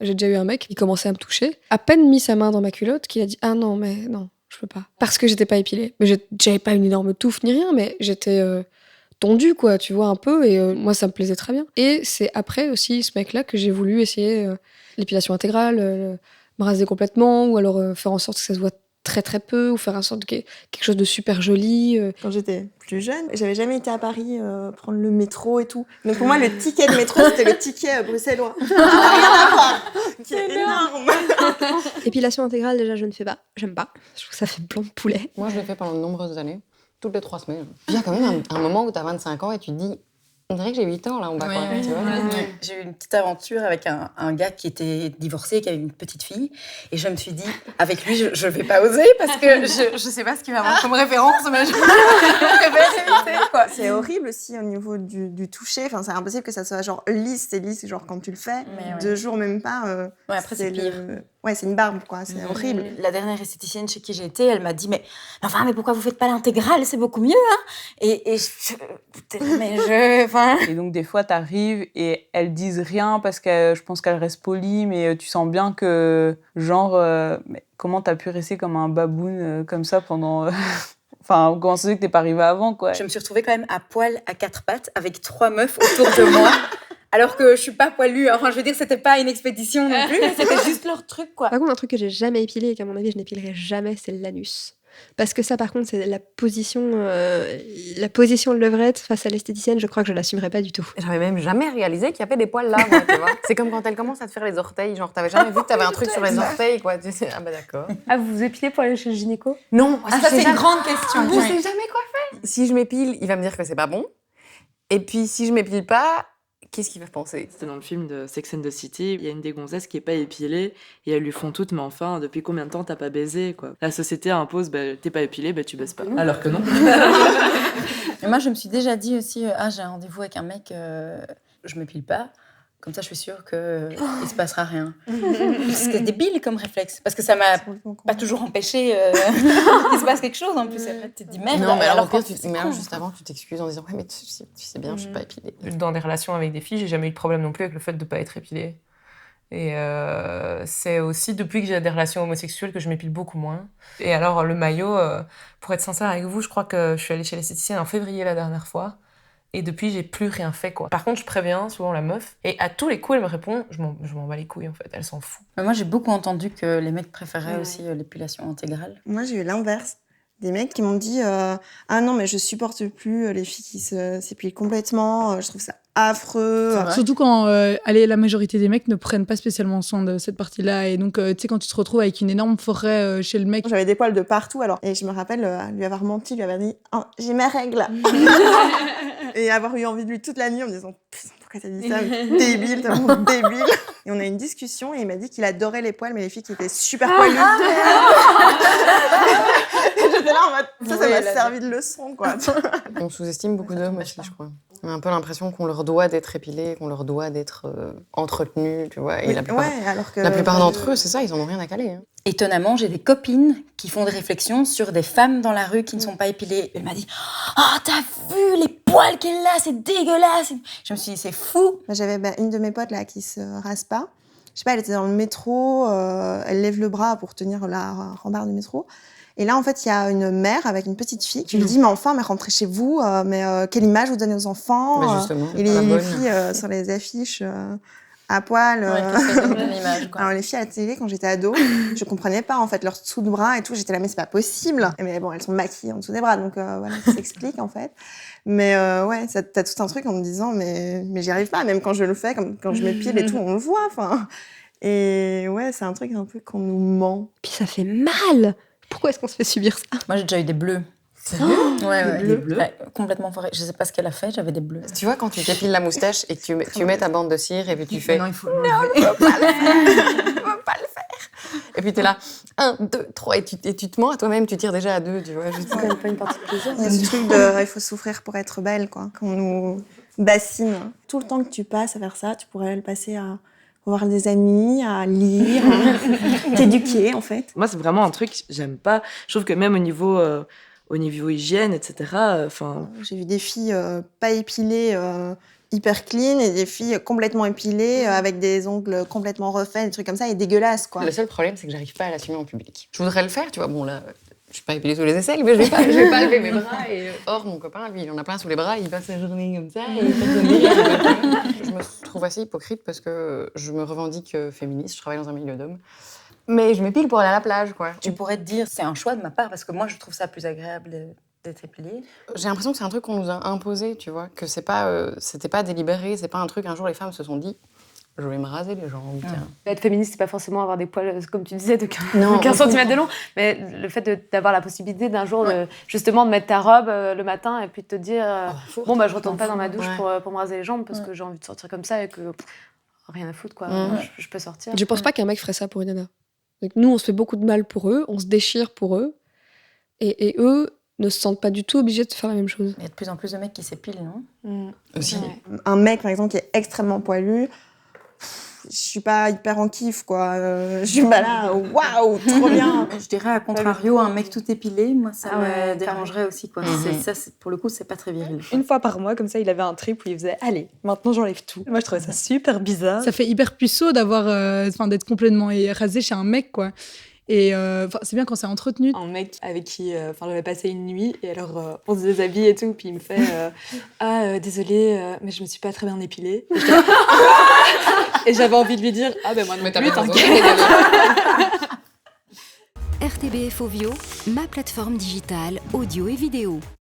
J'ai déjà eu un mec qui commençait à me toucher, à peine mis sa main dans ma culotte, qu'il a dit « Ah non, mais non, je peux pas. » Parce que j'étais pas épilée. Mais j'avais pas une énorme touffe ni rien, mais j'étais tondue, quoi, tu vois, un peu, et moi, ça me plaisait très bien. Et c'est après aussi, ce mec-là, que j'ai voulu essayer l'épilation intégrale, me raser complètement, ou alors faire en sorte que ça se voit très très peu, ou faire en sorte quelque chose de super joli. Quand j'étais plus jeune, j'avais jamais été à Paris prendre le métro et tout. Donc pour moi, le ticket de métro, c'était le ticket bruxellois. Rien à voir. Qui est énorme. Épilation intégrale, déjà, je ne fais pas. J'aime pas. Je trouve que ça fait blanc de poulet. Moi, je l'ai fait pendant de nombreuses années, toutes les 3 semaines. Il y a quand même un moment où t'as 25 ans et tu te dis, on dirait que j'ai 8 ans là en bas. Tu vois. J'ai eu une petite aventure avec un gars qui était divorcé, qui avait une petite fille. Et je me suis dit, avec lui, je vais pas oser parce que je sais pas ce qu'il va avoir comme référence, mais je préfère éviter, quoi. C'est horrible aussi au niveau du toucher. Enfin, c'est impossible que ça soit genre lisse. C'est lisse, genre quand tu le fais. 2 jours, même pas. Après, c'est pire. Ouais, c'est une barbe, quoi. C'est horrible. La dernière esthéticienne chez qui j'ai été, elle m'a dit mais pourquoi vous faites pas l'intégrale, c'est beaucoup mieux, hein. Et donc des fois t'arrives et elles disent rien parce que je pense qu'elles restent polies, mais tu sens bien que genre mais comment t'as pu rester comme un baboun comme ça pendant enfin comment ça se fait que t'es pas arrivé avant, quoi. Je me suis retrouvée quand même à poil à 4 pattes avec 3 meufs autour de moi. Alors que je suis pas poilue, enfin je veux dire c'était pas une expédition non plus, mais c'était juste leur truc, quoi. Par contre, un truc que j'ai jamais épilé et qu'à mon avis je n'épilerai jamais, c'est l'anus. Parce que ça, par contre, c'est la position de levrette face à l'esthéticienne, je crois que je l'assumerai pas du tout. J'avais même jamais réalisé qu'il y avait des poils là, moi, tu vois. C'est comme quand elle commence à te faire les orteils, genre t'avais jamais vu que t'avais un truc sur les orteils, quoi. Tu sais, ah bah d'accord. Ah, vous vous épilez pour aller chez le gynéco ? Non, Ça c'est une grande question. Je sais jamais quoi faire. Si je m'épile, il va me dire que c'est pas bon. Et puis si je m'épile pas, qu'est-ce qu'il va penser ? C'était dans le film de Sex and the City, il y a une des gonzesses qui est pas épilée et elles lui font toutes, mais enfin, depuis combien de temps t'as pas baisé, quoi. La société impose, t'es pas épilée, tu baises pas. Alors que non. Et moi je me suis déjà dit aussi, j'ai un rendez-vous avec un mec, je m'épile pas. Comme ça, je suis sûre qu'il se passera rien. C'était débile comme réflexe. Parce que ça m'a pas toujours empêché qu'il se passe quelque chose. En plus, après, tu te dis merde. Non, mais alors au pire, cool. juste avant, tu t'excuses en disant « Ouais, mais tu sais bien, je suis pas épilée. » Dans des relations avec des filles, j'ai jamais eu de problème non plus avec le fait de pas être épilée. Et c'est aussi depuis que j'ai des relations homosexuelles que je m'épile beaucoup moins. Et alors, le maillot, pour être sincère avec vous, je crois que je suis allée chez l'esthéticienne en février la dernière fois. Et depuis, j'ai plus rien fait, quoi. Par contre, je préviens souvent la meuf. Et à tous les coups, elle me répond, je m'en bats les couilles, en fait. Elle s'en fout. Mais moi, j'ai beaucoup entendu que les mecs préféraient aussi l'épilation intégrale. Moi, j'ai eu l'inverse. Des mecs qui m'ont dit ah non, mais je supporte plus les filles qui s'épilent complètement. Je trouve ça affreux. Surtout quand la majorité des mecs ne prennent pas spécialement soin de cette partie-là. Et donc, tu sais, quand tu te retrouves avec une énorme forêt chez le mec. J'avais des poils de partout, alors. Et je me rappelle lui avoir menti, lui avoir dit oh, j'ai mes règles. Et avoir eu envie de lui toute la nuit en me disant putain, pourquoi t'as dit ça? Débile, t'es vraiment débile. Et on a eu une discussion et il m'a dit qu'il adorait les poils, mais les filles qui étaient super poilues. Et j'étais là en mode ça m'a servi de leçon, quoi. On sous-estime beaucoup d'hommes aussi, je crois. On a un peu l'impression qu'on leur doit d'être épilés, qu'on leur doit d'être entretenus, tu vois. Et la plupart d'entre eux, c'est ça, ils en ont rien à caler. Hein. Étonnamment, j'ai des copines qui font des réflexions sur des femmes dans la rue qui ne sont pas épilées. Elle m'a dit « Oh, t'as vu les poils qu'elle a, c'est dégueulasse !» Je me suis dit « C'est fou !» J'avais une de mes potes là qui se rase pas. Je sais pas, elle était dans le métro, elle lève le bras pour tenir la rambarde du métro. Et là, en fait, il y a une mère avec une petite fille qui lui dit « Mais enfin, mais rentrez chez vous, quelle image vous donnez aux enfants ?» Et les filles sur les affiches à poil. Alors, les filles à la télé, quand j'étais ado, je comprenais pas, en fait, leur dessous de bras et tout. J'étais là, mais c'est pas possible. Mais bon, elles sont maquillées en dessous des bras, donc voilà, ça s'explique, en fait. Mais ouais, t'as tout un truc en me disant « Mais j'y arrive pas, même quand je le fais, comme quand je m'épile et tout, on le voit, enfin. » Et ouais, c'est un truc un peu qu'on nous ment. Puis ça fait mal. Pourquoi est-ce qu'on se fait subir ça? Moi, j'ai déjà eu des bleus. Des bleus. Ouais, complètement forêt. Je sais pas ce qu'elle a fait, j'avais des bleus. Tu vois, quand tu t'épiles la moustache et que tu mets ta bande de cire et puis tu fais non, il faut non, je peux pas le faire, je peux pas le faire. Et puis t'es là, 1, 2, 3, et tu te mens à toi-même, tu tires déjà à 2, tu vois. C'est quand même pas une partie de plaisir. Il y a ce truc de il faut souffrir pour être belle, quoi. Qu'on nous bassine. Tout le temps que tu passes à faire ça, tu pourrais le passer à voir des amis, à lire, t'éduquer, en fait. Moi, c'est vraiment un truc que j'aime pas. Je trouve que même au niveau hygiène, etc. J'ai vu des filles pas épilées, hyper clean et des filles complètement épilées, avec des ongles complètement refaits, des trucs comme ça, et dégueulasses, quoi. Le seul problème, c'est que j'arrive pas à l'assumer en public. Je voudrais le faire, tu vois. Bon, là, je suis pas épilée sous les aisselles, mais je vais pas lever mes bras. Et or, mon copain, lui, il en a plein sous les bras, il passe sa journée comme ça, et je me trouve assez hypocrite parce que je me revendique féministe, je travaille dans un milieu d'hommes. Mais je m'épile pour aller à la plage, quoi. Tu pourrais te dire, c'est un choix de ma part, parce que moi, je trouve ça plus agréable d'être épilée. J'ai l'impression que c'est un truc qu'on nous a imposé, tu vois, que c'est pas, c'était pas délibéré, c'est pas un truc, un jour les femmes se sont dit, je vais me raser les jambes, tiens. Être féministe, c'est pas forcément avoir des poils, comme tu disais, de 15 cm de long, mais le fait d'avoir la possibilité d'un jour, justement, de mettre ta robe le matin et puis de te dire, je retourne pas dans ma douche pour me raser les jambes parce que j'ai envie de sortir comme ça et que rien à foutre, quoi. Je peux sortir. Je pense pas qu'un mec ferait ça pour une nana. Donc nous, on se fait beaucoup de mal pour eux, on se déchire pour eux, et eux ne se sentent pas du tout obligés de faire la même chose. Il y a de plus en plus de mecs qui s'épilent, non? Aussi. Ouais. Un mec, par exemple, qui est extrêmement poilu, je suis pas hyper en kiff, quoi. Je suis pas là, waouh, trop bien. Je dirais, à contrario, un mec tout épilé, moi, ça me dérangerait aussi, quoi. Pour le coup, c'est pas très viril. Une fois par mois, comme ça, il avait un trip où il faisait « Allez, maintenant j'enlève tout ». Moi, je trouvais ça super bizarre. Ça fait hyper puceau d'être complètement rasé chez un mec, quoi. Et c'est bien quand c'est entretenu. Un mec avec qui j'avais passé une nuit et alors on se déshabille et tout, puis il me fait désolé, mais je me suis pas très bien épilée. Et j'avais envie de lui dire moi non plus, t'inquiète. RTBF Ovio, ma plateforme digitale audio et vidéo.